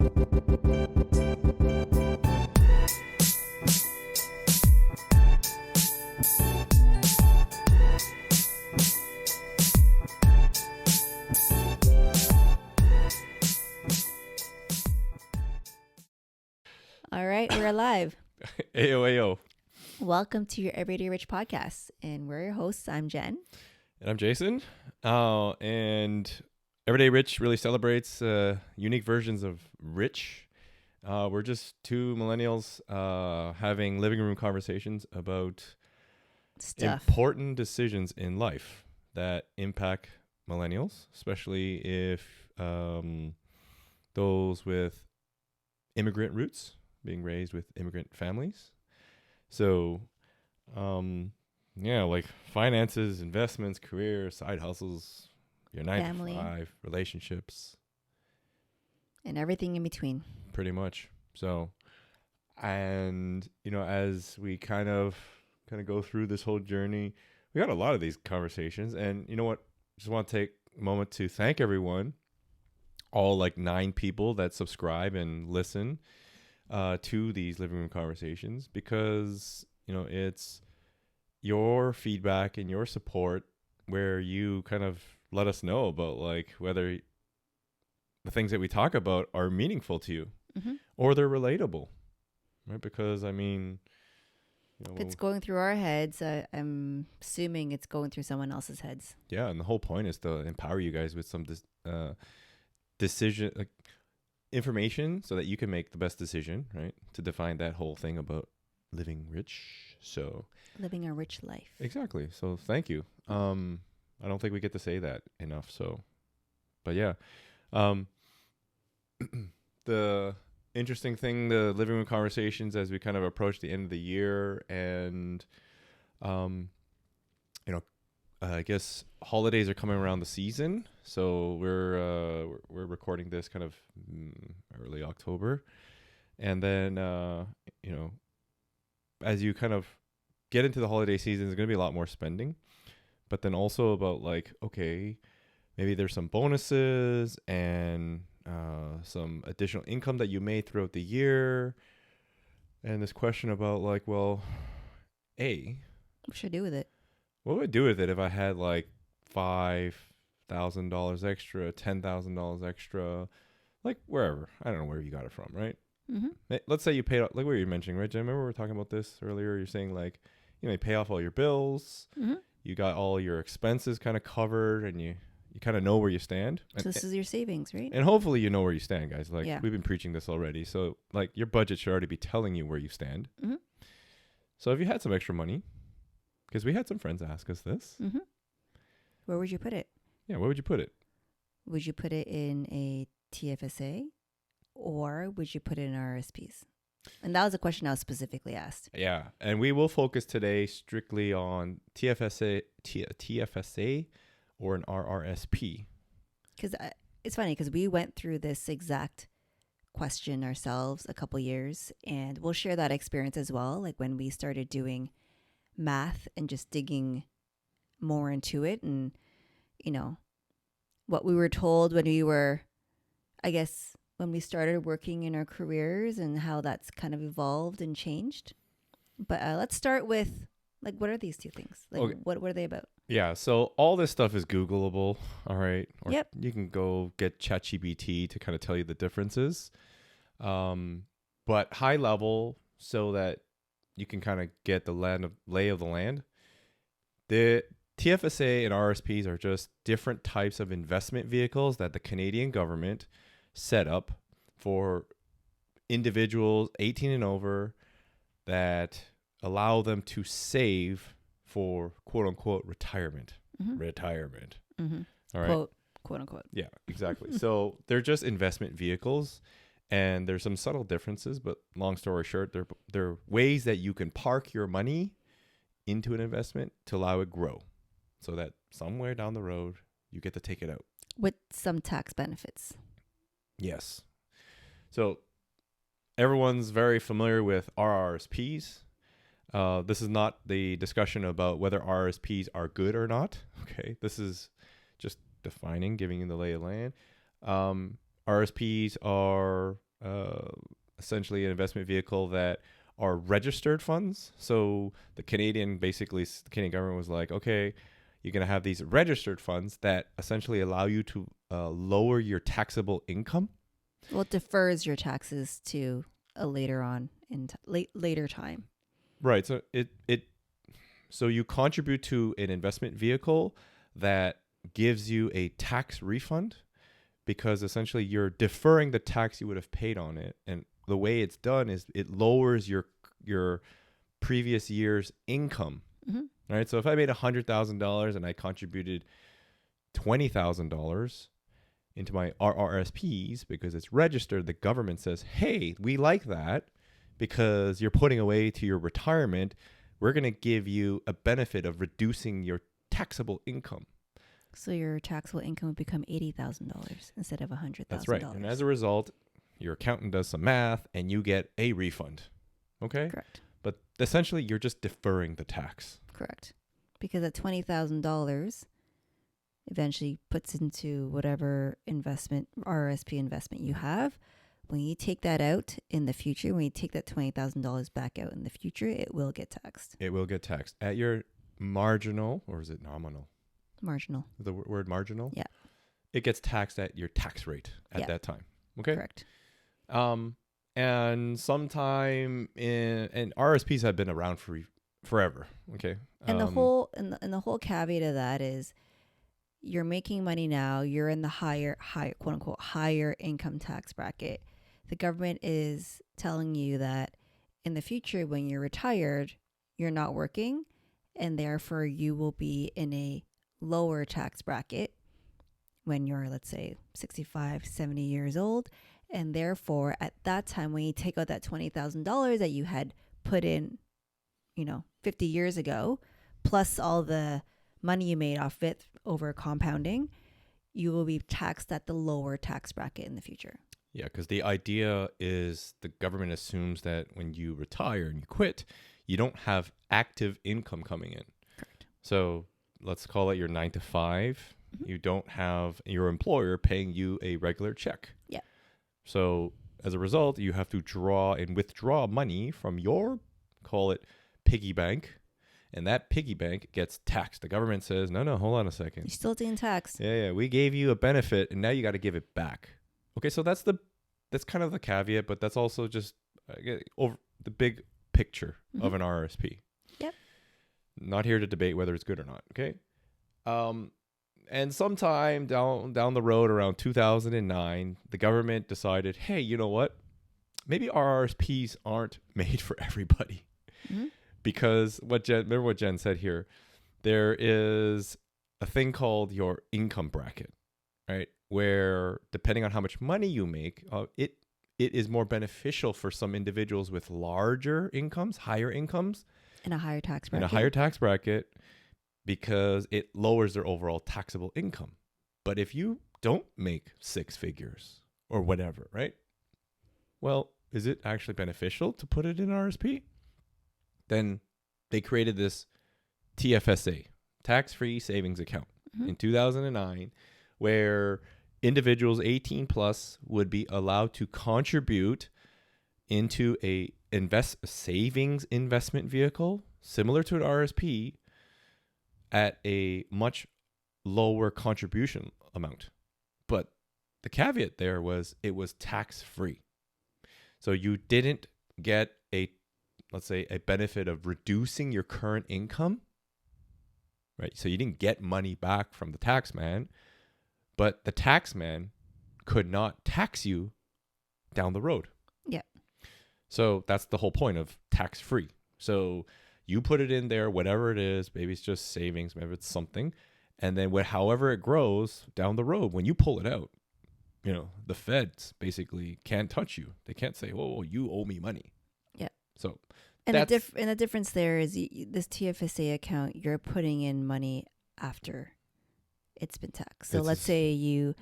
All right, we're alive. Ayo. Welcome to your Everyday Rich podcast. And we're your hosts. I'm Jenn. And I'm Jason. And Everyday Rich really celebrates unique versions of rich. We're just two millennials having living room conversations about important decisions in life that impact millennials, especially if those with immigrant roots, being raised with immigrant families. So, like finances, investments, career, side hustles, your 9 to 5, relationships. And everything in between. Pretty much. So, and, as we kind of go through this whole journey, we got a lot of these conversations. And you know what? Just want to take a moment to thank everyone, all like 9 people that subscribe and listen to these living room conversations, because it's your feedback and your support where you kind of let us know about like whether the things that we talk about are meaningful to you or they're relatable, right? Because I mean, if it's going through our heads, I'm assuming it's going through someone else's heads. Yeah, and the whole point is to empower you guys with some decision, like information, so that you can make the best decision, right? To define that whole thing about living rich. So living a rich life. Exactly. So thank you. I don't think we get to say that enough. So, but yeah, the interesting thing, the living room conversations as we kind of approach the end of the year, and I guess holidays are coming around the season, so we're recording this kind of early October, and then as you kind of get into the holiday season, there's going to be a lot more spending, but then also about like, okay, maybe there's some bonuses and some additional income that you made throughout the year, and this question about like, well, what should I do with it? What would I do with it if I had like $5,000 extra, $10,000 extra, like wherever? I don't know where you got it from, right? Mm-hmm. Let's say you paid off, like what you were mentioning, right, Jen? Remember we were talking about this earlier? You're saying like, you pay off all your bills, you got all your expenses kind of covered, and you kind of know where you stand. So this is your savings, right? And hopefully you know where you stand, guys. Like we've been preaching this already. So like your budget should already be telling you where you stand. Mm-hmm. So if you had some extra money, because we had some friends ask us this. Mm-hmm. Where would you put it? Yeah, where would you put it? Would you put it in a TFSA or would you put it in RRSPs? And that was a question I was specifically asked. Yeah, and we will focus today strictly on TFSA or an RRSP. Because it's funny because we went through this exact question ourselves a couple years, and we'll share that experience as well. Like when we started doing math and just digging more into it, and what we were told when we were, I guess, when we started working in our careers, and how that's kind of evolved and changed. But let's start with like, what are these two things? Like, okay. What are they about? Yeah, so all this stuff is Googleable, all right? Or yep. You can go get ChatGPT to kind of tell you the differences. But high level, so that you can kind of get the lay of the land. The TFSA and RRSPs are just different types of investment vehicles that the Canadian government set up for individuals 18 and over that allow them to save for quote unquote retirement. Retirement. Mm-hmm. All right. Quote unquote. Yeah, exactly. So they're just investment vehicles. And there's some subtle differences, but long story short, they're ways that you can park your money into an investment to allow it grow, so that somewhere down the road you get to take it out with some tax benefits. Yes. So everyone's very familiar with RRSPs. This is not the discussion about whether RRSPs are good or not. Okay, this is just defining, giving you the lay of the land. RRSPs are essentially an investment vehicle that are registered funds. So the Canadian government was like, okay, you're going to have these registered funds that essentially allow you to lower your taxable income. Well, it defers your taxes to a later time. Right. So so you contribute to an investment vehicle that gives you a tax refund, because essentially you're deferring the tax you would have paid on it. And the way it's done is it lowers your previous year's income. Mm-hmm. Right. So if I made $100,000 and I contributed $20,000 into my RRSPs because it's registered, the government says, hey, we like that because you're putting away to your retirement. We're going to give you a benefit of reducing your taxable income. So your taxable income would become $80,000 instead of $100,000. That's right. And as a result, your accountant does some math and you get a refund. Okay? Correct. But essentially, you're just deferring the tax. Correct. Because that $20,000 eventually puts into whatever investment, RRSP investment you have. When you take that out in the future, when you take that $20,000 back out in the future, it will get taxed. It will get taxed at your marginal, or is it nominal? Marginal. The word marginal? Yeah. It gets taxed at your tax rate at that time. Okay? Correct. And sometime and RSPs have been around for forever. Okay. And the whole caveat of that is you're making money now. You're in the higher quote unquote higher income tax bracket. The government is telling you that in the future, when you're retired, you're not working, and therefore you will be in a lower tax bracket when you're, let's say, 65, 70 years old. And therefore, at that time, when you take out that $20,000 that you had put in, 50 years ago, plus all the money you made off it over compounding, you will be taxed at the lower tax bracket in the future. Yeah, because the idea is the government assumes that when you retire and you quit, you don't have active income coming in. Correct. So let's call it your 9 to 5. Mm-hmm. You don't have your employer paying you a regular check. Yeah. So as a result, you have to draw and withdraw money from your, call it, piggy bank. And that piggy bank gets taxed. The government says, no, hold on a second. You're still being taxed. Yeah. We gave you a benefit and now you got to give it back. Okay, so that's kind of the caveat, but that's also just over the big picture of an RRSP. Yep. Not here to debate whether it's good or not. Okay. And sometime down the road, around 2009, the government decided, hey, you know what? Maybe RRSPs aren't made for everybody. Mm-hmm. Because remember what Jenn said here, there is a thing called your income bracket, right? Where depending on how much money you make, it is more beneficial for some individuals with larger incomes, higher incomes. In a higher tax bracket. In a higher tax bracket, because it lowers their overall taxable income. But if you don't make 6 figures or whatever, right? Well, is it actually beneficial to put it in RSP? Then they created this TFSA, tax-free savings account, in 2009, where individuals 18 plus would be allowed to contribute into a savings investment vehicle similar to an RSP at a much lower contribution amount. But the caveat there was it was tax-free. So you didn't get let's say a benefit of reducing your current income, right? So you didn't get money back from the tax man, but the tax man could not tax you down the road. Yeah. So that's the whole point of tax-free. So you put it in there, whatever it is, maybe it's just savings, maybe it's something. And then however it grows down the road, when you pull it out, the feds basically can't touch you. They can't say, oh, you owe me money. Yeah. So and the difference there is this TFSA account, you're putting in money after it's been taxed. So let's say you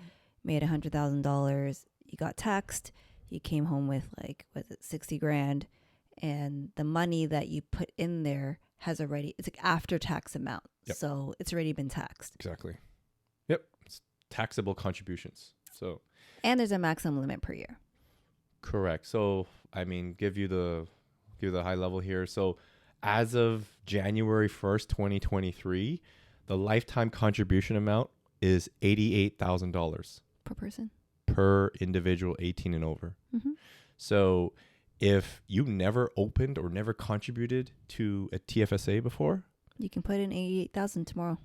made $100,000, you got taxed, you came home with $60,000, and the money that you put in there it's like after tax amount. Yep. So it's already been taxed. Exactly. Yep. It's taxable contributions. So. And there's a maximum limit per year. Correct. So, I mean, give you the high level here. So, as of January 1st, 2023, the lifetime contribution amount is $88,000 Per person. per individual 18 and over. Mm-hmm. So, if you never opened or never contributed to a TFSA before, You can put in 88,000 tomorrow.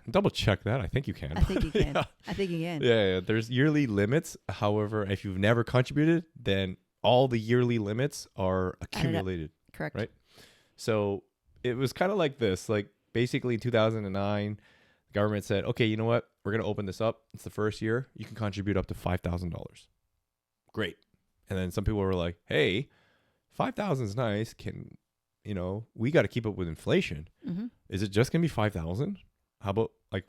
double check that. I think you can. I think you can. Yeah. I think you can. Yeah. There's yearly limits. However, if you've never contributed, then all the yearly limits are accumulated. Correct. Right. So it was kind of like this. Like basically in 2009, the government said, okay, you know what? We're going to open this up. It's the first year. You can contribute up to $5,000. Great. And then some people were like, hey, 5,000 is nice. We got to keep up with inflation. Mm-hmm. Is it just going to be 5,000? How about like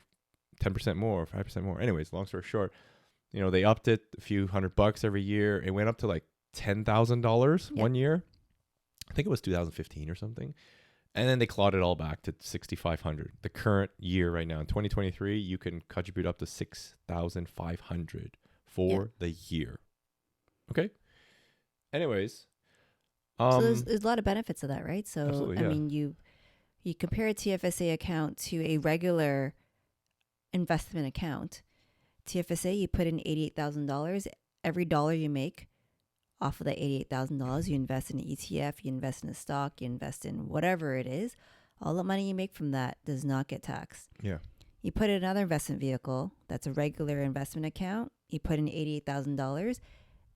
10% more, 5% more? Anyways, long story short, they upped it a few $100 every year. It went up to like $10,000 one year. I think it was 2015 or something. And then they clawed it all back to $6,500. The current year right now in 2023, you can contribute up to $6,500 for the year. Okay. Anyways. So there's a lot of benefits of that, right? So, absolutely, I mean, you compare a TFSA account to a regular investment account. TFSA, you put in $88,000. Every dollar you make off of that $88,000, you invest in an ETF, you invest in a stock, you invest in whatever it is. All the money you make from that does not get taxed. Yeah. You put in another investment vehicle, that's a regular investment account. You put in $88,000.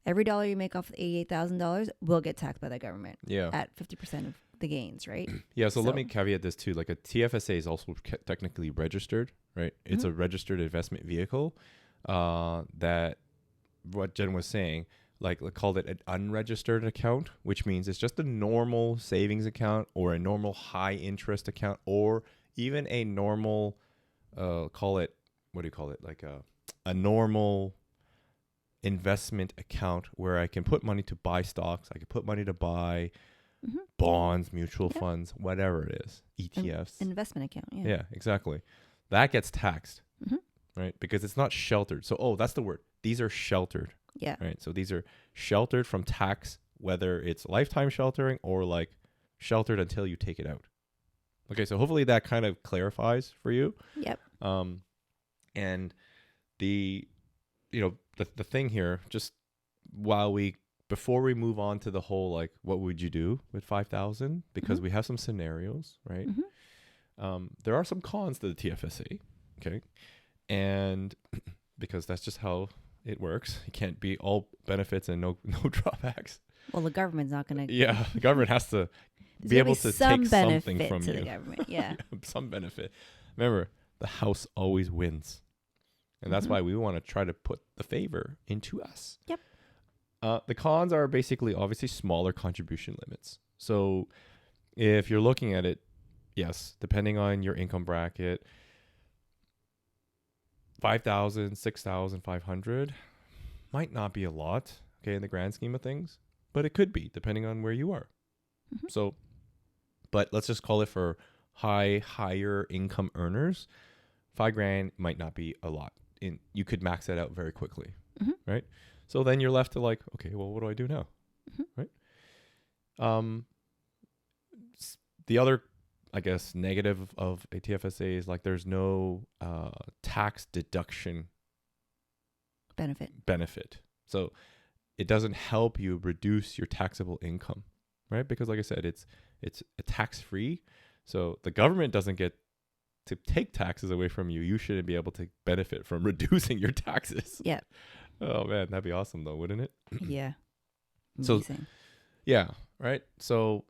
Every dollar you make off of $88,000 will get taxed by the government at 50% of the gains, right? Yeah, so let me caveat this too. Like a TFSA is also technically registered, right? It's a registered investment vehicle that what Jen was saying, like called it an unregistered account, which means it's just a normal savings account or a normal high interest account or even a normal, like a normal investment account where I can put money to buy stocks. I can put money to buy bonds, mutual funds, whatever it is, ETFs. Investment account, yeah. Yeah, exactly. That gets taxed, right? Because it's not sheltered. So, that's the word. These are sheltered. Yeah. Right. So these are sheltered from tax, whether it's lifetime sheltering or like sheltered until you take it out. Okay. So hopefully that kind of clarifies for you. Yep. And the thing here, just before we move on to the whole, like, what would you do with 5,000? Because we have some scenarios, right? There are some cons to the TFSA. Okay. And because that's just how it works. It can't be all benefits and no drawbacks. Well, the government's not going to. Yeah, the government has to be able to take something from you. The government, yeah. Some benefit. Remember, the house always wins. And that's why we want to try to put the favor into us. Yep. The cons are basically obviously smaller contribution limits. So if you're looking at it, yes, depending on your income bracket, 5,000, 6,500 might not be a lot, okay, in the grand scheme of things, but it could be depending on where you are. So, but let's just call it for higher income earners, $5,000 might not be a lot. You could max that out very quickly, right? So then you're left to like, okay, well, what do I do now, right? The other, I guess, negative of a TFSA is like there's no tax deduction benefit. So it doesn't help you reduce your taxable income, right? Because like I said, it's a tax-free. So the government doesn't get to take taxes away from you. You shouldn't be able to benefit from reducing your taxes. Yeah. Oh man, that'd be awesome though, wouldn't it? Yeah. So Amazing. yeah, right? So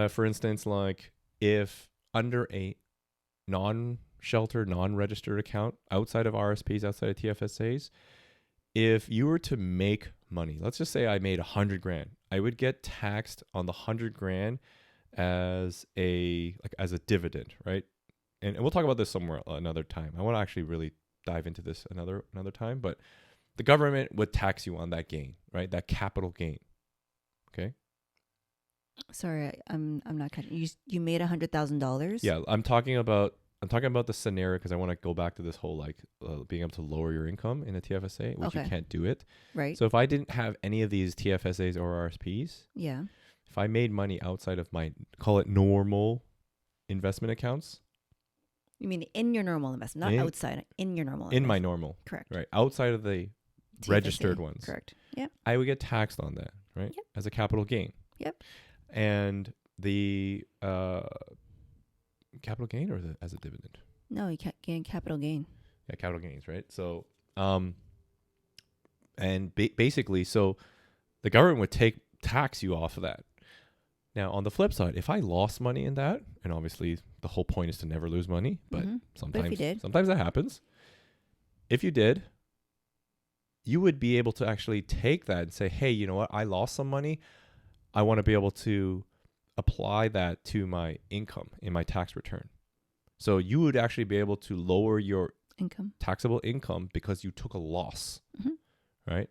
for instance, like if under a non-sheltered, non-registered account outside of RSPs, outside of TFSAs, if you were to make money, let's just say I made $100,000, I would get taxed on the $100,000 as a dividend, right? And we'll talk about this somewhere another time. I want to actually really dive into this another time, but the government would tax you on that gain, right? That capital gain. Okay. Sorry, I'm not cutting. You made $100,000. Yeah, I'm talking about I'm talking about the scenario because I want to go back to this whole like being able to lower your income in a TFSA, which you can't do it. Right. So if I didn't have any of these TFSAs or RRSPs, Yeah. if I made money outside of my, call it normal investment accounts. You mean in your normal investment, not outside, in your normal In investment. my normal. Correct. Right. Outside of the TFSA. registered ones. Correct. Yeah. I would get taxed on that, right? Yep. As a capital gain. Yep. And the capital gain or as a dividend? No, you can't gain capital gain. Yeah, capital gains, right? So, and basically, so the government would tax you off of that. Now, on the flip side, if I lost money in that, and obviously the whole point is to never lose money, but sometimes that happens. If you did, you would be able to actually take that and say, hey, you know what? I lost some money. I want to be able to apply that to my income in my tax return. So you would actually be able to lower your taxable income because you took a loss, right?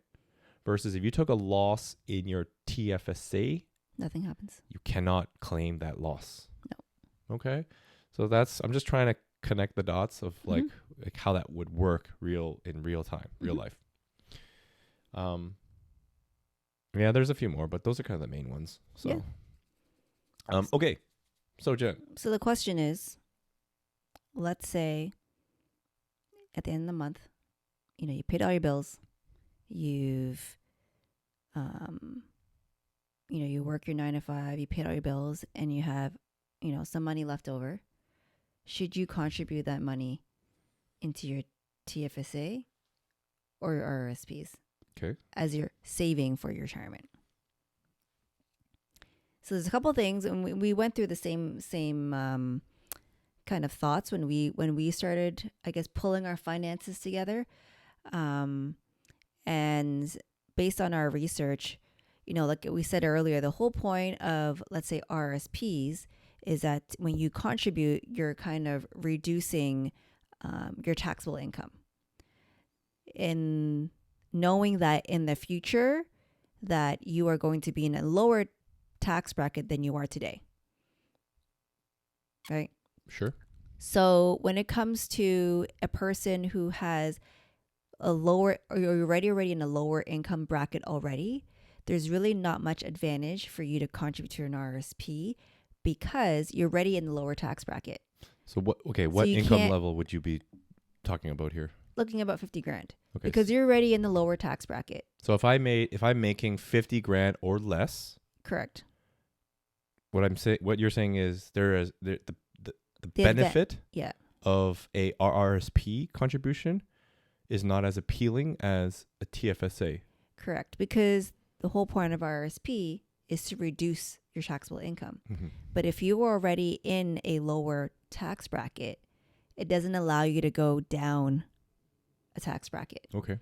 Versus if you took a loss in your TFSA, nothing happens. You cannot claim that loss. No. Okay. So I'm just trying to connect the dots of like how that would work in real time, real life. Yeah, there's a few more, but those are kind of the main ones. So, okay. So Jen. So the question is, let's say at the end of the month, you paid all your bills, you've, you work your 9 to 5, you paid all your bills, and you have, some money left over. Should you contribute that money into your TFSA or your RRSPs? Okay. As you're saving for your retirement. So there's a couple things, and we went through the same kind of thoughts when we started, I guess, pulling our finances together. And based on our research, like we said earlier, the whole point of, let's say, RRSPs is that when you contribute, you're kind of reducing your taxable income. In knowing that in the future that you are going to be in a lower tax bracket than you are today. Right? Sure. So when it comes to a person who has a lower, or you're already in a lower income bracket already, there's really not much advantage for you to contribute to an RRSP because you're already in the lower tax bracket. So what income level would you be talking about here? Looking about 50 grand. Okay. Because you're already in the lower tax bracket. So if I'm making 50 grand or less. Correct. What you're saying is there is the benefit of a RRSP contribution is not as appealing as a TFSA. Correct. Because the whole point of RRSP is to reduce your taxable income. Mm-hmm. But if you are already in a lower tax bracket, it doesn't allow you to go down a tax bracket. Okay.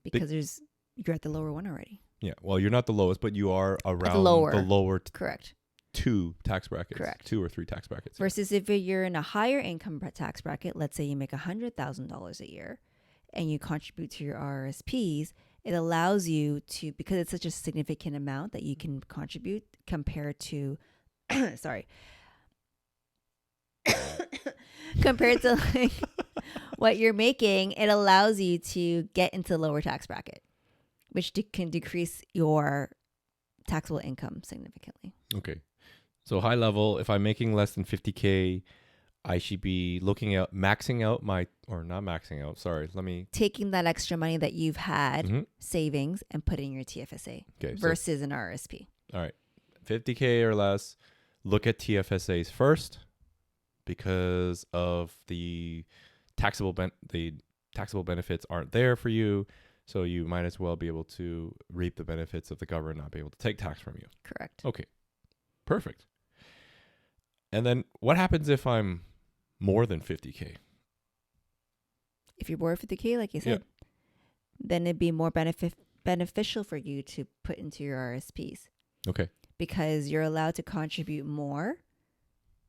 Because you're at the lower one already. Yeah. Well, you're not the lowest, but you are around the lower correct. 2 tax brackets. Correct. 2 or 3 tax brackets. Versus if you're in a higher income tax bracket, let's say you make $100,000 a year and you contribute to your RRSPs, it allows you to, because it's such a significant amount that you can contribute compared to, compared to like what you're making, it allows you to get into the lower tax bracket, which can decrease your taxable income significantly. Okay. So high level, if I'm making less than 50K, I should be looking at taking that extra money that you've had savings and put in your TFSA versus an RRSP. All right. 50K or less, look at TFSAs first because of the taxable benefits aren't there for you. So you might as well be able to reap the benefits of the government not be able to take tax from you. Correct. Okay. Perfect. And then what happens if I'm more than 50K? If you're more than 50K, like you said, then it'd be more beneficial for you to put into your RSPs. Okay. Because you're allowed to contribute more,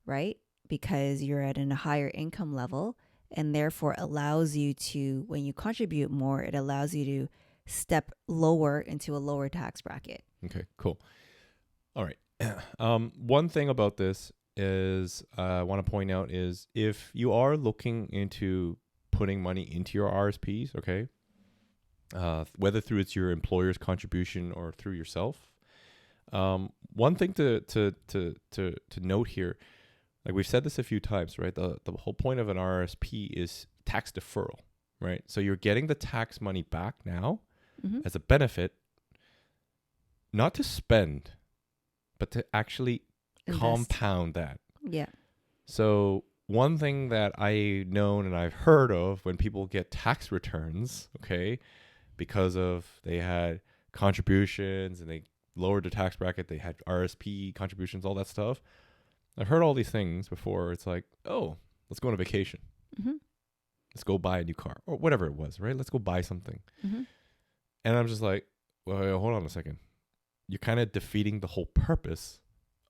right? Because you're at a higher income level, and therefore allows you to, when you contribute more, it allows you to step lower into a lower tax bracket. Okay, cool. All right. One thing about this is I want to point out is if you are looking into putting money into your RSPs, okay, whether through it's your employer's contribution or through yourself, one thing to note here, like we've said this a few times, right? The whole point of an RRSP is tax deferral, right? So you're getting the tax money back now as a benefit, not to spend, but to actually compound that. Yeah. So one thing that I known and I've heard of when people get tax returns, okay, because of they had contributions and they lowered their tax bracket, they had RSP contributions, all that stuff. I've heard all these things before. It's like, oh, let's go on a vacation. Let's go buy a new car or whatever it was, right? Let's go buy something. And I'm just like, well, wait, hold on a second. You're kind of defeating the whole purpose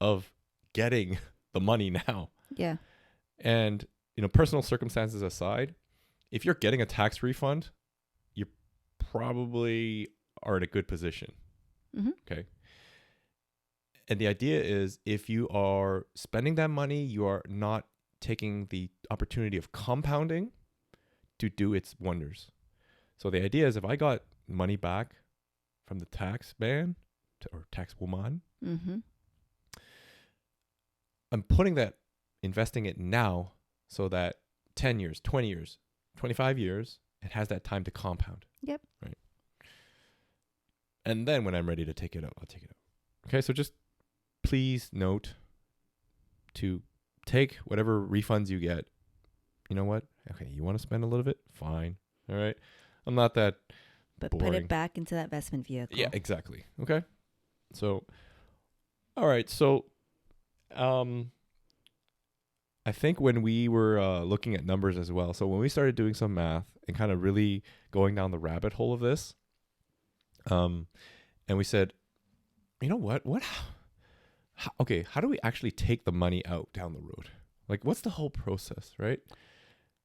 of getting the money now. Yeah. And, you know, personal circumstances aside, if you're getting a tax refund, you probably are in a good position. Okay. And the idea is if you are spending that money, you are not taking the opportunity of compounding to do its wonders. So the idea is if I got money back from the tax man or tax woman, I'm putting that, investing it now so that 10 years, 20 years, 25 years, it has that time to compound. Yep. Right. And then when I'm ready to take it out, I'll take it out. Okay. So just please note to take whatever refunds you get. You know what? Okay. You want to spend a little bit? Fine. All right. I'm not that But boring. put it back into that investment vehicle. Yeah, exactly. Okay. So, all right. So, I think when we were looking at numbers as well, so when we started doing some math and kind of really going down the rabbit hole of this, and we said, you know what? How do we actually take the money out down the road? Like, what's the whole process, right?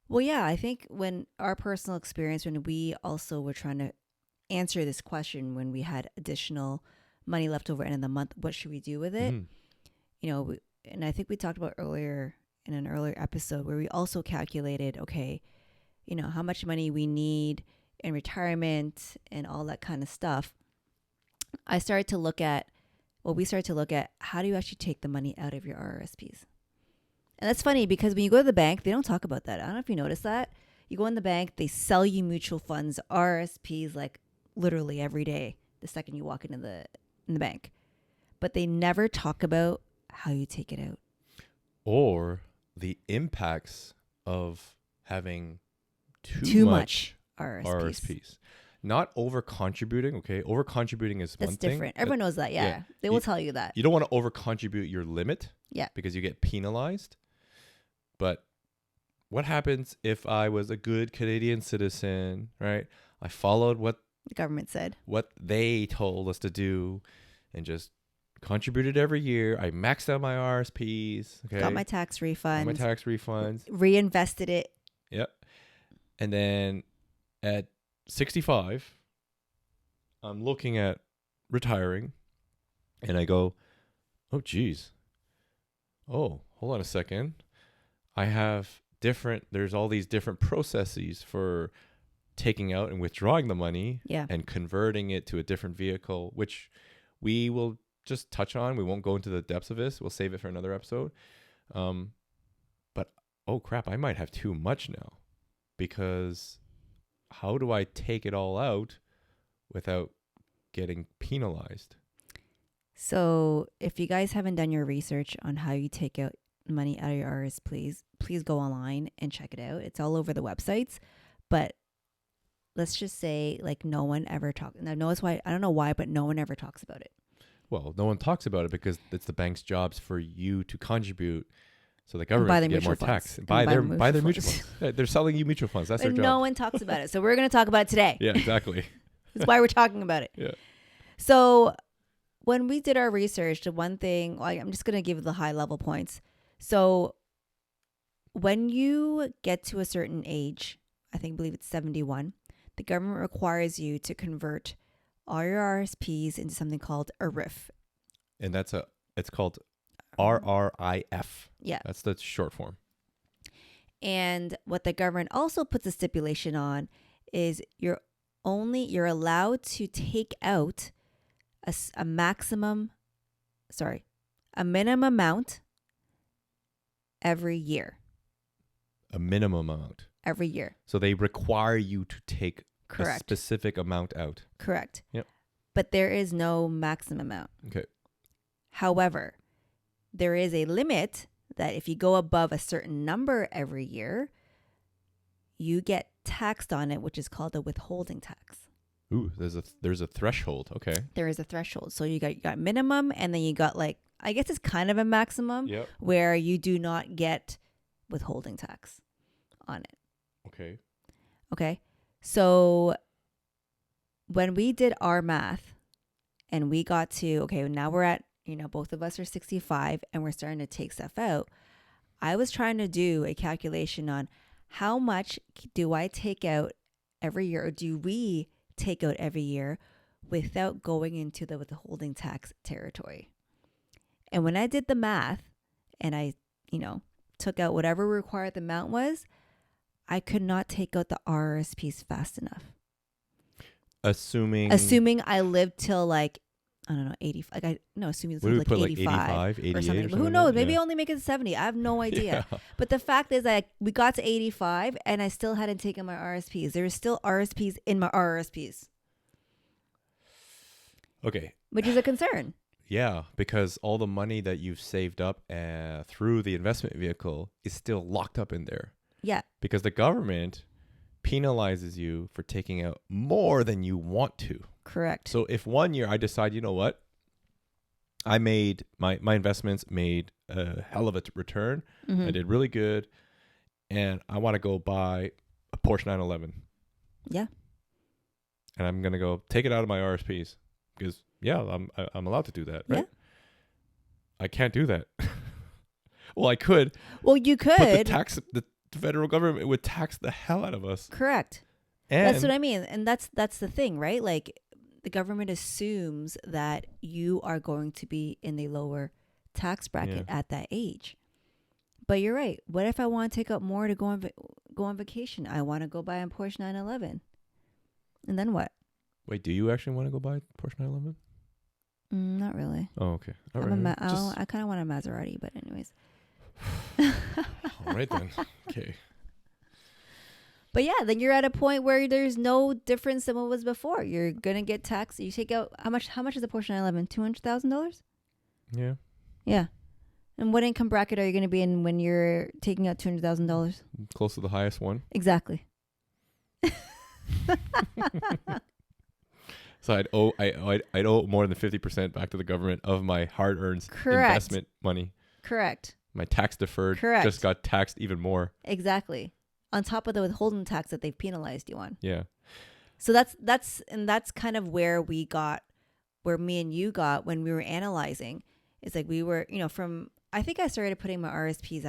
Well, yeah, I think when our personal experience, when we also were trying to answer this question, when we had additional money left over at the end of the month, what should we do with it? You know, and I think we talked about earlier in an earlier episode where we also calculated, okay, you know, how much money we need in retirement and all that kind of stuff. We started to look at how do you actually take the money out of your RRSPs? And that's funny because when you go to the bank, they don't talk about that. I don't know if you noticed that. You go in the bank, they sell you mutual funds, RRSPs, like literally every day, the second you walk into the bank. But they never talk about how you take it out. Or the impacts of having too much RRSPs. Not over contributing. Okay, over contributing is one thing. That's different. Everyone knows that. Yeah. They will tell you that. You don't want to over contribute your limit. Yeah. Because you get penalized. But what happens if I was a good Canadian citizen, right? I followed what the government said, what they told us to do, and just contributed every year. I maxed out my RSPs. Okay. Got my tax refunds. Reinvested it. Yep. And then at 65, I'm looking at retiring and I go, oh, geez. Oh, hold on a second. There's all these different processes for taking out and withdrawing the money and converting it to a different vehicle, which we will just touch on. We won't go into the depths of this. We'll save it for another episode. But, oh crap, I might have too much now, because how do I take it all out without getting penalized? So if you guys haven't done your research on how you take out money out of your RRSPs, please go online and check it out. It's all over the websites. But let's just say, like, no one ever talks. And I know it's why, I don't know why, but no one ever talks about it. Well, no one talks about it because it's the bank's jobs for you to contribute so the government can get more tax. Buy their mutual funds. They're selling you mutual funds. That's their job. No one talks about it. So we're going to talk about it today. Yeah, exactly. That's why we're talking about it. Yeah. So when we did our research, the one thing, I'm just going to give the high level points. So when you get to a certain age, I believe it's 71, the government requires you to convert all your RSPs into something called a RRIF. And it's called RRIF. Yeah. That's the short form. And what the government also puts a stipulation on is you're allowed to take out a minimum amount every year. A minimum amount. Every year. So they require you to take Correct. a specific amount out. Correct. Yep. But there is no maximum amount. Okay. However, there is a limit that if you go above a certain number every year, you get taxed on it, which is called a withholding tax. Ooh, there's a threshold. Okay. There is a threshold. So you got minimum, and then you got like, I guess it's kind of a maximum where you do not get withholding tax on it. Okay. Okay. So when we did our math and we got to, okay, now we're at, both of us are 65 and we're starting to take stuff out. I was trying to do a calculation on how much do I take out every year, or do we take out every year without going into the withholding tax territory. And when I did the math and I, took out whatever required the amount was, I could not take out the RRSPs fast enough. Assuming I lived till like, I don't know, 80. Assuming it's like 85 or something. But who knows? Maybe only make it 70. I have no idea. Yeah. But the fact is that we got to 85 and I still hadn't taken my RRSPs. There are still RRSPs in my RRSPs. Okay. Which is a concern. Yeah, because all the money that you've saved up through the investment vehicle is still locked up in there. Yeah. Because the government penalizes you for taking out more than you want to. Correct. So if 1 year I decide, you know what, I made my investments made a hell of a return. I did really good, and I want to go buy a Porsche 911. Yeah. And I'm gonna go take it out of my RSPs because I'm allowed to do that, right? Yeah. I can't do that. Well, I could. Well, you could. But the federal government would tax the hell out of us. Correct. And that's what I mean. And that's the thing, right? Like the government assumes that you are going to be in the lower tax bracket at that age. But you're right. What if I want to take out more to go on vacation? I want to go buy a Porsche 911. And then what? Wait, do you actually want to go buy a Porsche 911? Not really. Oh, okay. I kind of want a Maserati, but anyways. All right then. Okay. But yeah, then you're at a point where there's no difference than what was before. You're gonna get taxed. You take out how much is a Porsche 911? $200,000? Yeah. Yeah. And what income bracket are you gonna be in when you're taking out $200,000? Close to the highest one. Exactly. So I'd owe more than 50% back to the government of my hard-earned investment money. Correct. My tax deferred just got taxed even more. Exactly. On top of the withholding tax that they've penalized you on. Yeah. So that's kind of where me and you got when we were analyzing. It's like we were, I think I started putting my RSPs,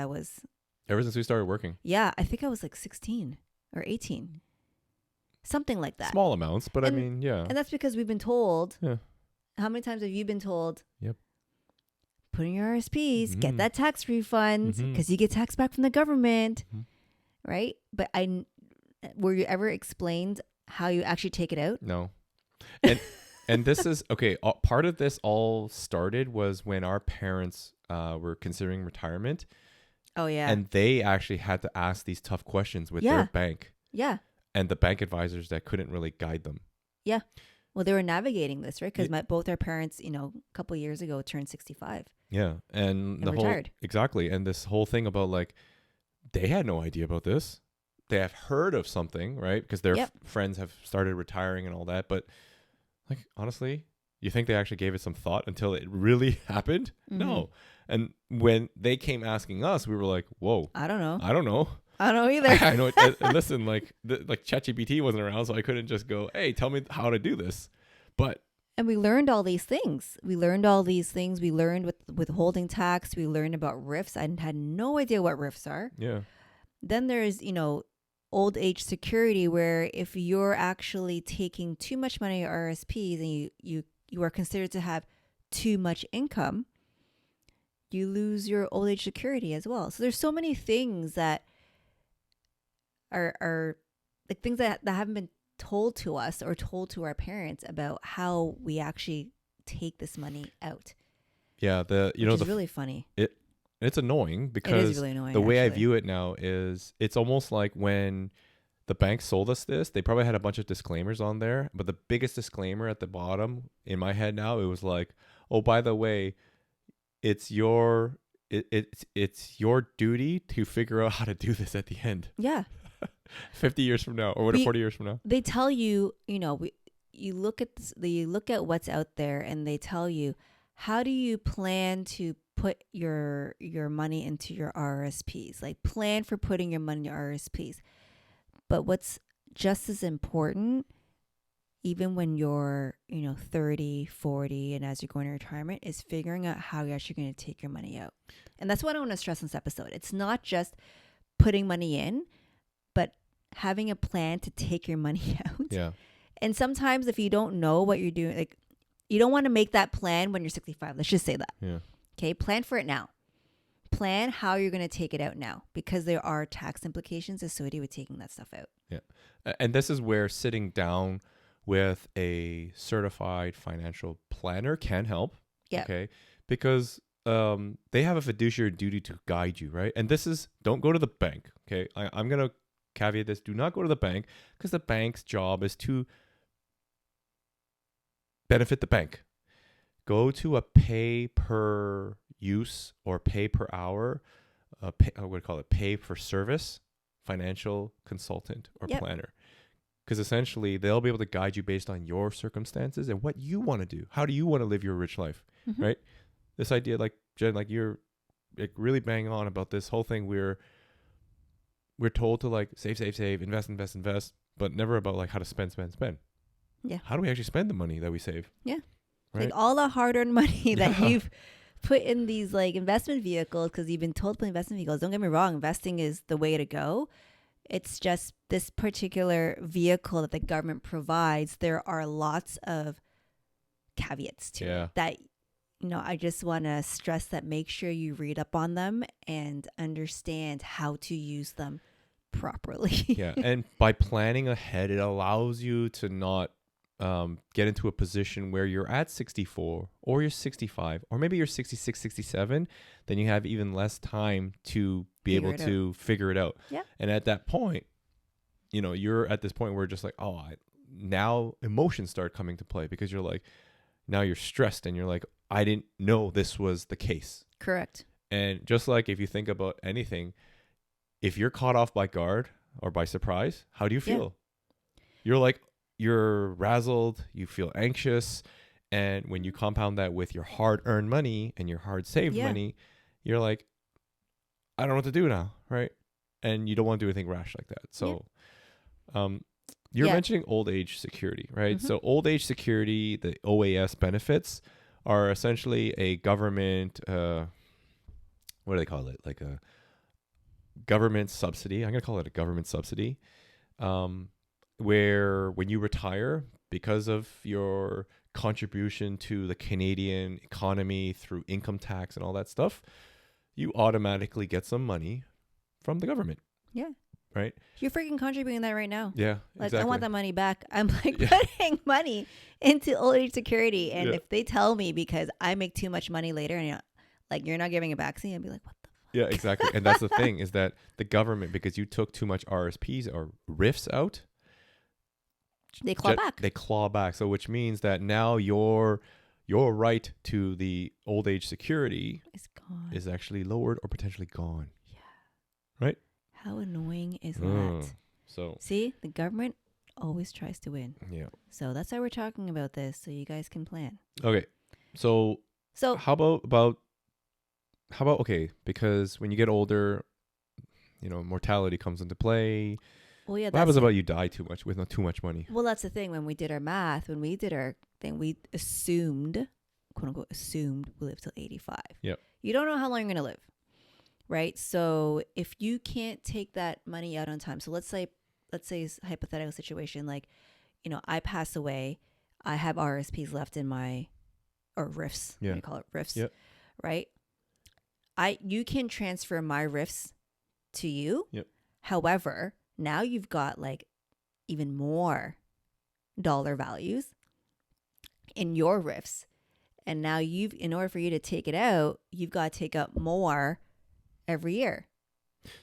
ever since we started working. Yeah, I think I was like 16 or 18. Something like that. Small amounts, but I mean, yeah. And that's because we've been told. Yeah. How many times have you been told? Yep. Put in your RSPs, get that tax refund because you get tax back from the government, right? But were you ever explained how you actually take it out? No. And this is, okay, part of this all started was when our parents were considering retirement. Oh, yeah. And they actually had to ask these tough questions with their bank. Yeah. And the bank advisors that couldn't really guide them. Yeah. Well, they were navigating this, right? Because both our parents, a couple of years ago turned 65. Yeah. And the retired. Exactly. And this whole thing about like, they had no idea about this. They have heard of something, right? Because their friends have started retiring and all that. But like, honestly, you think they actually gave it some thought until it really happened? No. And when they came asking us, we were like, whoa. I don't know. I don't know either. I know. And listen, like ChatGPT wasn't around, so I couldn't just go, hey, tell me how to do this. And we learned all these things. We learned with withholding tax. We learned about RRIFs. I had no idea what RRIFs are. Yeah. Then there's, old age security, where if you're actually taking too much money at RRSPs and you are considered to have too much income, you lose your old age security as well. So there's so many things that are like things that haven't been told to us or told to our parents about how we actually take this money out. Yeah, Which is really funny. It's annoying It because is really annoying, the way I actually. view it now is it's almost like when the bank sold us this, they probably had a bunch of disclaimers on there, but the biggest disclaimer at the bottom in my head now, it was like, oh, by the way, it's your your duty to figure out how to do this at the end. Yeah. 50 years from now, or 40 years from now. They tell you, you look at you look at what's out there, and they tell you, how do you plan to put your money into your RRSPs? Like, plan for putting your money in your RRSPs. But what's just as important, even when you're 30, 40, and as you're going to retirement, is figuring out how you're actually going to take your money out. And that's what I want to stress in this episode. It's not just putting money in, but having a plan to take your money out. Yeah. And sometimes if you don't know what you're doing, like, you don't want to make that plan when you're 65. Let's just say that. Yeah. Okay. Plan for it now. Plan how you're going to take it out now, because there are tax implications associated with taking that stuff out. Yeah. And this is where sitting down with a certified financial planner can help. Yeah. Okay. Because they have a fiduciary duty to guide you, right? And this is, don't go to the bank. Okay. I'm going to caveat this. Do not go to the bank, because the bank's job is to benefit the bank. Go to a pay per use or pay per hour, I would call it pay per service financial consultant or Yep. planner. Because essentially they'll be able to guide you based on your circumstances and what you want to do. How do you want to live your rich life, Mm-hmm. right? This idea, like Jen, like you're like really bang on about this whole thing. We're told to like save, invest, but never about like how to spend. Yeah. How do we actually spend the money that we save? Yeah. Right? Like all the hard-earned money that Yeah. you've put in these like investment vehicles, because you've been told to put investment vehicles. Don't get me wrong, investing is the way to go. It's just this particular vehicle that the government provides, there are lots of caveats to Yeah. it that, I just want to stress that make sure you read up on them and understand how to use them properly. Yeah. And by planning ahead, it allows you to not get into a position where you're at 64 or you're 65 or maybe you're 66, 67, then you have even less time to be able to figure it out. Yeah. And at that point, you're at this point where just like, now emotions start coming to play, because you're like, now you're stressed and you're like, I didn't know this was the case. Correct. And just like if you think about anything, if you're caught off by guard or by surprise, how do you feel? Yeah. You're razzled, you feel anxious. And when you compound that with your hard-earned money and your hard-saved money, you're like, I don't know what to do now, right? And you don't want to do anything rash like that. So you're mentioning old age security, right? Mm-hmm. So old age security, the OAS benefits are essentially a government, what do they call it? Like a government subsidy. I'm going to call it a government subsidy. Where when you retire, because of your contribution to the Canadian economy through income tax and all that stuff, you automatically get some money from the government. Yeah. Right? You're freaking contributing that right now. Yeah, Like, exactly. I want that money back. I'm like putting money into old age security. And if they tell me because I make too much money later and you're not giving it back to me, I'd be like, what the fuck? Yeah, exactly. And that's the thing, is that the government, because you took too much RSPs or RRIFs out, they claw back. They claw back. So which means that now your right to the old age security It's gone. is actually lowered or potentially gone. Yeah. Right? How annoying is that? So see, the government always tries to win. Yeah. So that's why we're talking about this, so you guys can plan. Okay. So how about okay, because when you get older, mortality comes into play. Well, yeah. What happens about you die too much with not too much money? Well, that's the thing. When we did our math, when we did our thing, we assumed, quote unquote, we live till 85. Yep. You don't know how long you're going to live, right? So if you can't take that money out on time, so let's say hypothetical situation, like, I pass away, I have RSPs left in or RRIFs, Yeah. we call it RRIFs, Yep. right? you can transfer my RRIFs to you. Yep. However, now you've got like even more dollar values in your RRIFs. And now in order for you to take it out, you've got to take out more every year.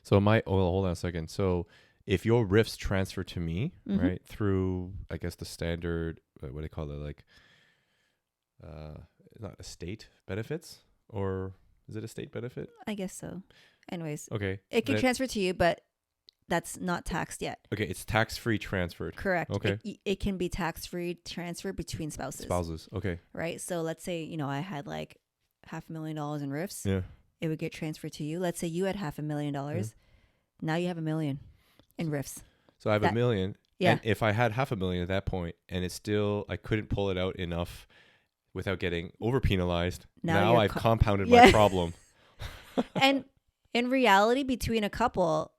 So hold on a second. So if your RIFs transfer to me, right, through, I guess, the standard, what do they call it? Like, not estate benefits, or is it estate benefit? I guess so. Anyways. Okay. It can transfer to you, but that's not taxed yet. Okay. It's tax-free transferred. Correct. Okay. It can be tax-free transferred between spouses. Okay. Right. So let's say, I had like $500,000 in RRIFs. Yeah. It would get transferred to you. Let's say you had $500,000. Yeah. Now you have $1 million in RRIFs. So I have $1 million. Yeah. And if I had $500,000 at that point and it's still, I couldn't pull it out enough without getting over penalized, now I've compounded my problem. And in reality, between a couple,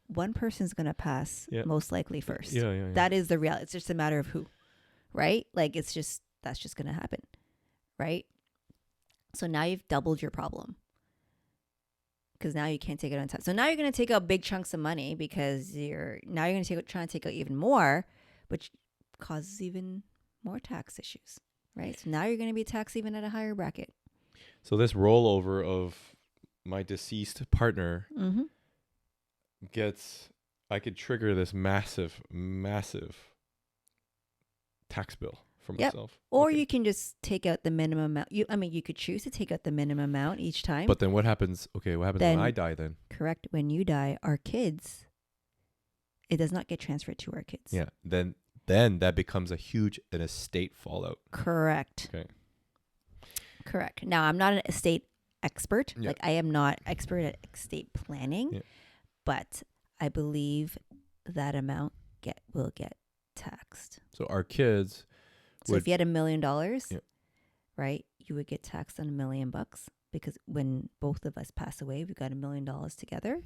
one person's going to pass most likely first. Yeah. That is the reality. It's just a matter of who, right? Like that's just going to happen, right? So now you've doubled your problem because now you can't take it on time. So now you're going to take out big chunks of money because you're going to try and take out even more, which causes even more tax issues, right? So now you're going to be taxed even at a higher bracket. So this rollover of my deceased partner I could trigger this massive tax bill for myself. Or you can just take out the minimum amount. You could choose to take out the minimum amount each time. But then what happens? Okay, what happens when I die then? Correct. When you die, our kids, it does not get transferred to our kids. Yeah. Then that becomes an estate fallout. Correct. Okay. Correct. Now, I'm not an estate expert. Yeah. Like I am not expert at estate planning, but I believe that amount will get taxed. So our kids. So if you had $1 million, right, you would get taxed on $1 million because when both of us pass away, we got $1 million together,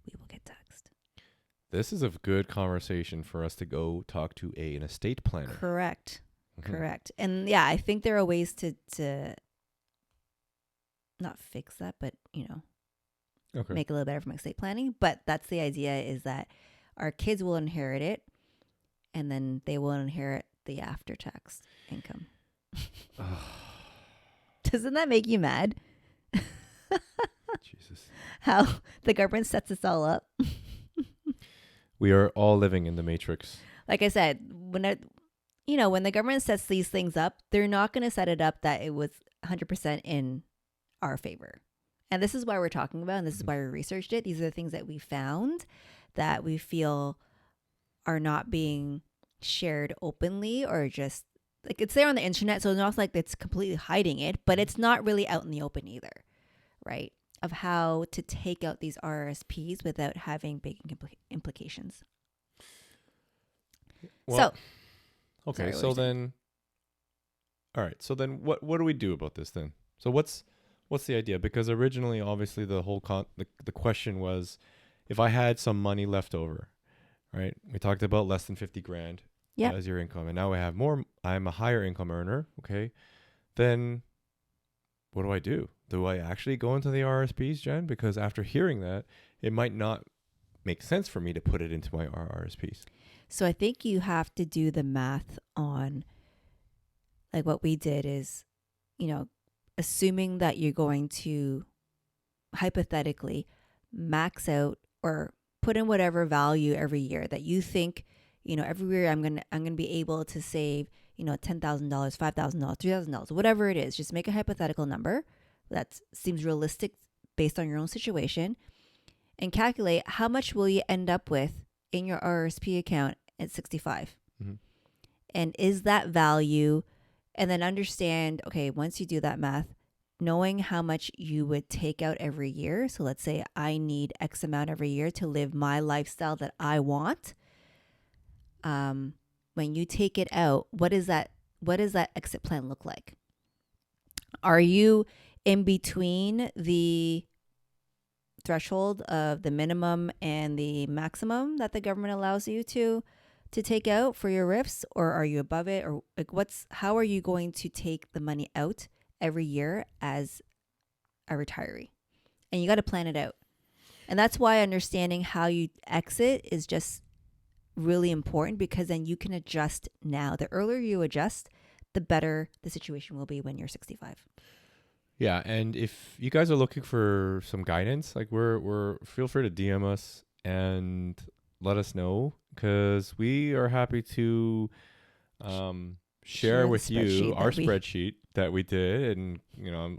we will get taxed. This is a good conversation for us to go talk to an estate planner. Correct. Correct. And yeah, I think there are ways to not fix that, but make it a little better from estate planning. But that's the idea, is that our kids will inherit it, and then they will inherit the after tax income. Doesn't that make you mad? Jesus. How the government sets us all up. We are all living in the matrix. Like I said, when the government sets these things up, they're not going to set it up that it was 100% in our favor. And this is why we're talking about, and this is why we researched it. These are the things that we found that we feel are not being shared openly, or just like it's there on the internet. So it's not like it's completely hiding it, but it's not really out in the open either, right? Of how to take out these RRSPs without having big implications. Well, okay. So then, all right. So then what do we do about this then? So what's the idea? Because originally, obviously, the whole the question was, if I had some money left over, right? We talked about less than 50 grand as your income, and now I have more. I'm a higher income earner. Okay, then what do I do? Do I actually go into the RRSPs, Jen? Because after hearing that, it might not make sense for me to put it into my RRSPs. So I think you have to do the math on, like what we did is, assuming that you're going to hypothetically max out or put in whatever value every year that you think, every year I'm gonna be able to save, $10,000, $5,000, $3,000, whatever it is. Just make a hypothetical number that seems realistic based on your own situation, and calculate how much will you end up with in your RRSP account at 65. Mm-hmm. And is that value, and then understand, okay, once you do that math, knowing how much you would take out every year. So let's say I need X amount every year to live my lifestyle that I want. When you take it out, what does that exit plan look like? Are you in between the threshold of the minimum and the maximum that the government allows you to take out for your RRIFs, or are you above it? Or like how are you going to take the money out every year as a retiree? and you got to plan it out. And that's why understanding how you exit is just really important, because then you can adjust now. The earlier you adjust, the better the situation will be when you're 65. Yeah, and if you guys are looking for some guidance, like we're feel free to DM us and let us know, because we are happy to share with you our spreadsheet that we did. And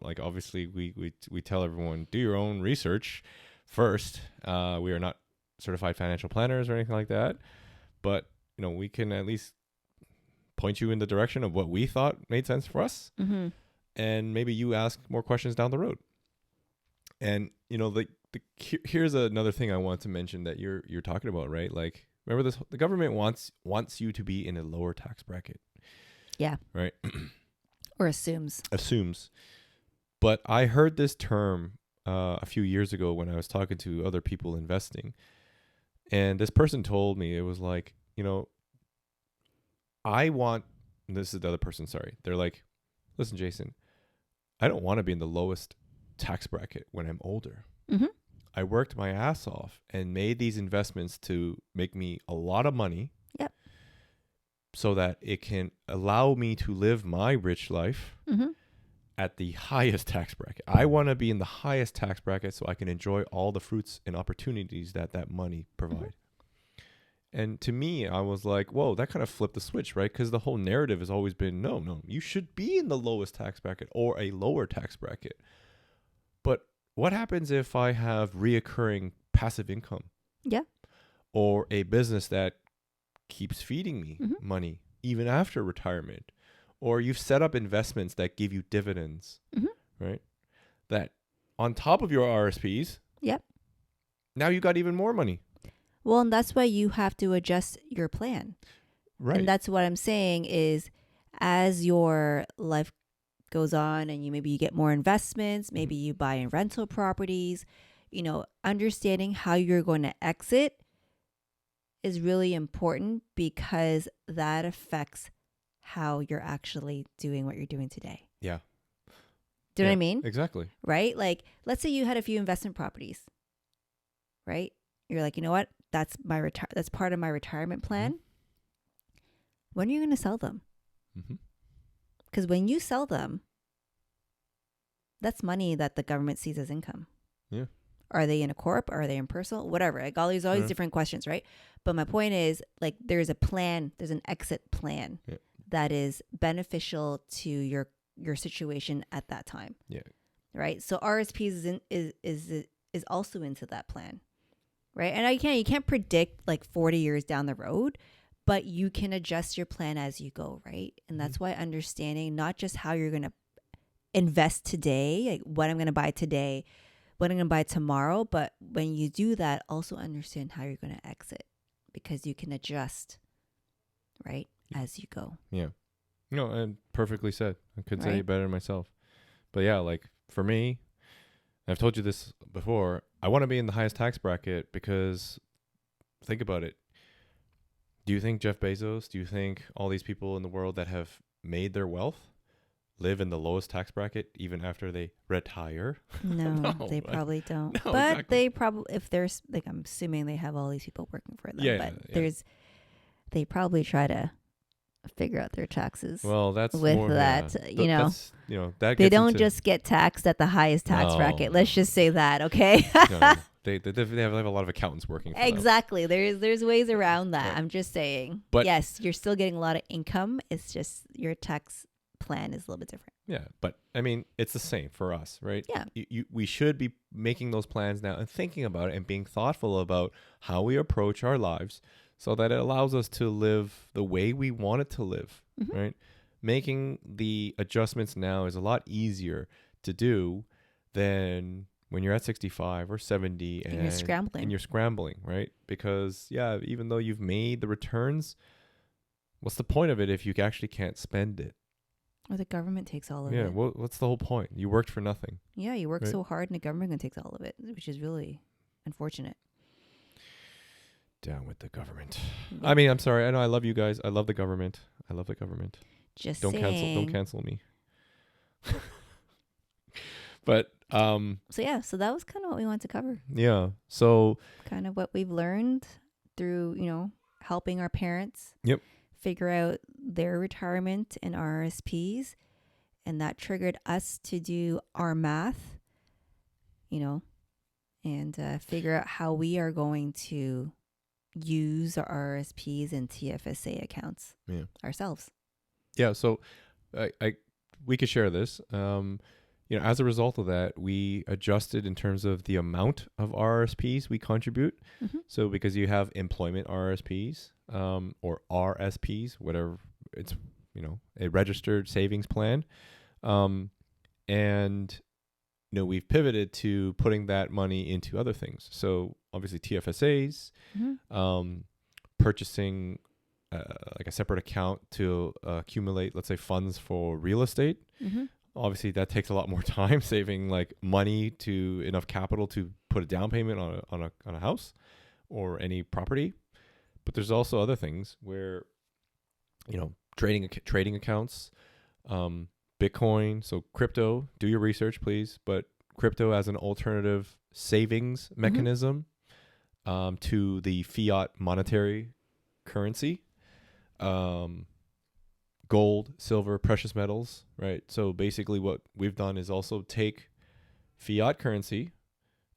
like obviously we tell everyone, do your own research first. We are not certified financial planners or anything like that, but we can at least point you in the direction of what we thought made sense for us. Mm-hmm. And maybe you ask more questions down the road. And here's another thing I want to mention that you're talking about, right? Like, remember this: the government wants you to be in a lower tax bracket. Yeah. Right. Or assumes. But I heard this term a few years ago when I was talking to other people investing, and this person told me, it was like, I want. This is the other person. Sorry, they're like, listen, Jason, I don't want to be in the lowest tax bracket when I'm older. Mm-hmm. I worked my ass off and made these investments to make me a lot of money. Yep. So that it can allow me to live my rich life at the highest tax bracket. I want to be in the highest tax bracket so I can enjoy all the fruits and opportunities that money provide. Mm-hmm. And to me, I was like, whoa, that kind of flipped the switch, right? Because the whole narrative has always been, no, you should be in the lowest tax bracket or a lower tax bracket. But what happens if I have reoccurring passive income? Yeah. Or a business that keeps feeding me money even after retirement? Or you've set up investments that give you dividends, right? That on top of your RRSPs, now you got even more money. Well, and that's why you have to adjust your plan. Right. And that's what I'm saying is, as your life goes on and you get more investments, maybe you buy in rental properties, understanding how you're going to exit is really important, because that affects how you're actually doing what you're doing today. Yeah. Do you know what I mean? Exactly. Right? Like, let's say you had a few investment properties, right? You're like, you know what? That's that's part of my retirement plan. When are you going to sell them? Because when you sell them, that's money that the government sees as income. Yeah. Are they in a corp? Are they in personal? Whatever. Like, all these different questions, right? But my point is, like, there's a plan. There's an exit plan that is beneficial to your situation at that time. Yeah. Right. So RSPs is also into that plan. Right. And you can't predict like 40 years down the road, but you can adjust your plan as you go. Right. And that's why understanding not just how you're going to invest today, like what I'm going to buy today, what I'm going to buy tomorrow, but when you do that, also understand how you're going to exit, because you can adjust, right, as you go. Yeah. No, and perfectly said. I couldn't say it better myself. But yeah, like for me, I've told you this before, I want to be in the highest tax bracket because, think about it. Do you think Jeff Bezos, do you think all these people in the world that have made their wealth live in the lowest tax bracket even after they retire? No, they probably don't. No, but exactly. They probably, if there's, like, I'm assuming they have all these people working for them. Yeah, but they probably try to figure out their taxes. Well, that's with more, that, that they don't just get taxed at the highest tax bracket. Let's just say that, okay? No. They have a lot of accountants working for exactly. Them. There's ways around that. Yeah. I'm just saying. But yes, you're still getting a lot of income. It's just your tax plan is a little bit different. Yeah, but I mean, it's the same for us, right? Yeah. We should be making those plans now and thinking about it and being thoughtful about how we approach our lives so that it allows us to live the way we want it to live, right? Making the adjustments now is a lot easier to do than when you're at 65 or 70 and you're scrambling, right? Because even though you've made the returns, what's the point of it if you actually can't spend it? Or the government takes all of it. Yeah, what's the whole point? You worked for nothing. Yeah, you work so hard and the government takes all of it, which is really unfortunate. Down with the government. Yeah. I mean, I'm sorry. I know I love you guys. I love the government. Just don't saying. Don't cancel me. But So that was kind of what we wanted to cover. Yeah. So Kind of what we've learned through, helping our parents Yep. figure out their retirement and RRSPs. And that triggered us to do our math, and figure out how we are going to use our RRSPs and TFSA accounts ourselves. Yeah. So we could share this. As a result of that, we adjusted in terms of the amount of RRSPs we contribute. Mm-hmm. So because you have employment RRSPs or RSPs, whatever, it's, a registered savings plan. And, we've pivoted to putting that money into other things. So obviously TFSAs, Mm-hmm. Purchasing like a separate account to accumulate, let's say, funds for real estate. Mm-hmm. Obviously, that takes a lot more time, saving like money to enough capital to put a down payment on a house or any property. But there's also other things where, trading accounts, Bitcoin, so crypto. Do your research, please. But crypto as an alternative savings mechanism to the fiat monetary currency. Gold, silver, precious metals, right? So basically what we've done is also take fiat currency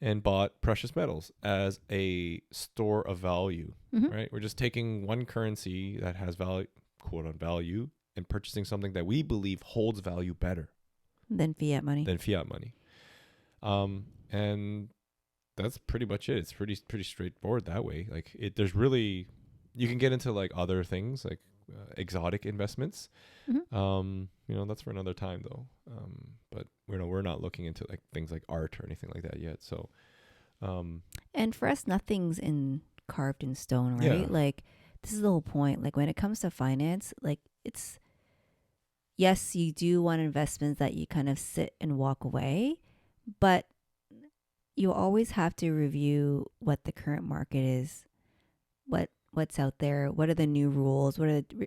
and bought precious metals as a store of value, right? We're just taking one currency that has value, quote on value, and purchasing something that we believe holds value better than fiat money. And that's pretty much it. It's pretty straightforward that way. Like there's really, you can get into like other things like exotic investments. That's for another time though. But we're not looking into like things like art or anything like that yet. So, and for us, nothing's carved in stone, right? Yeah. Like this is the whole point. Like when it comes to finance, like yes, you do want investments that you kind of sit and walk away, but you always have to review what the current market is, what's out there, what are the new rules,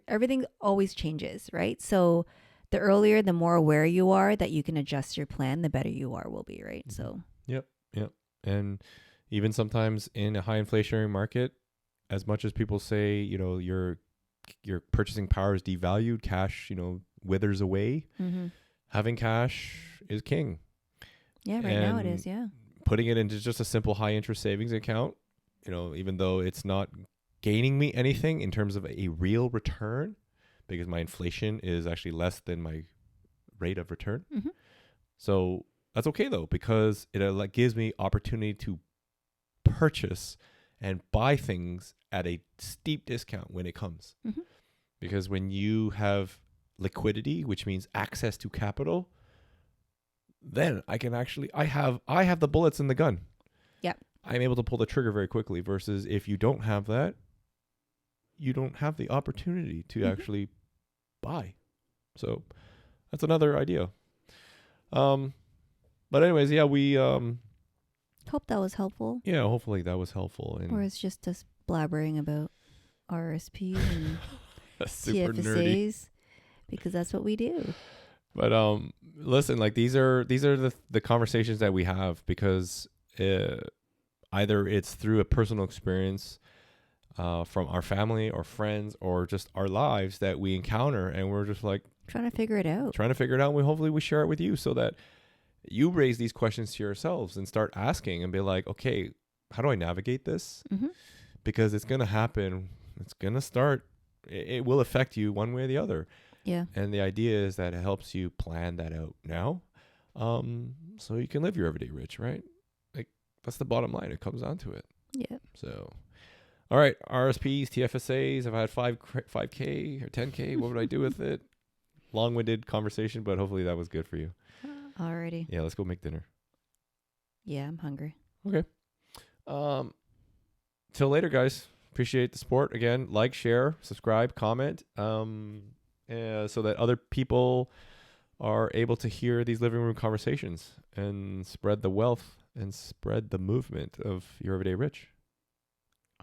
everything always changes, right? So the earlier, the more aware you are that you can adjust your plan, the better you will be, right? So Yep. And even sometimes in a high inflationary market, as much as people say, your purchasing power is devalued, cash, withers away. Having cash is king. Yeah, right now it is, yeah. Putting it into just a simple high interest savings account, even though it's not gaining me anything in terms of a real return, because my inflation is actually less than my rate of return. So that's okay though, because it gives me opportunity to purchase and buy things at a steep discount when it comes. Because when you have liquidity, which means access to capital, then I can actually, I have the bullets in the gun. Yep. I'm able to pull the trigger very quickly, versus if you don't have that, you don't have the opportunity to actually buy. So that's another idea. But anyways, yeah, we hope that was helpful. Yeah, hopefully that was helpful. Or it's just us blabbering about RRSP and super TFSAs nerdy, because that's what we do. But listen, like these are the conversations that we have, because either it's through a personal experience from our family or friends or just our lives that we encounter, and we're just like trying to figure it out. And hopefully we share it with you so that you raise these questions to yourselves and start asking and be like, okay, how do I navigate this? Because it's going to happen. It's going to start. It will affect you one way or the other. Yeah. And the idea is that it helps you plan that out now, so you can live your everyday rich, right? Like that's the bottom line. It comes down to it. Yeah. So, all right, RSPs, TFSAs. If I had 5K or 10K, what would I do with it? Long-winded conversation, but hopefully that was good for you. Alrighty. Yeah, let's go make dinner. Yeah, I'm hungry. Okay. Till later, guys. Appreciate the support. Again, like, share, subscribe, comment, so that other people are able to hear these living room conversations and spread the wealth and spread the movement of your everyday rich.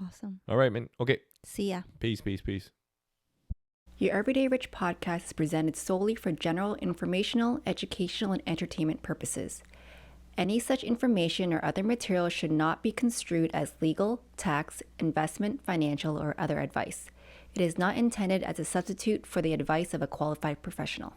Awesome. All right, man. Okay. See ya. Peace. Your Everyday Rich podcast is presented solely for general informational, educational, and entertainment purposes. Any such information or other material should not be construed as legal, tax, investment, financial, or other advice. It is not intended as a substitute for the advice of a qualified professional.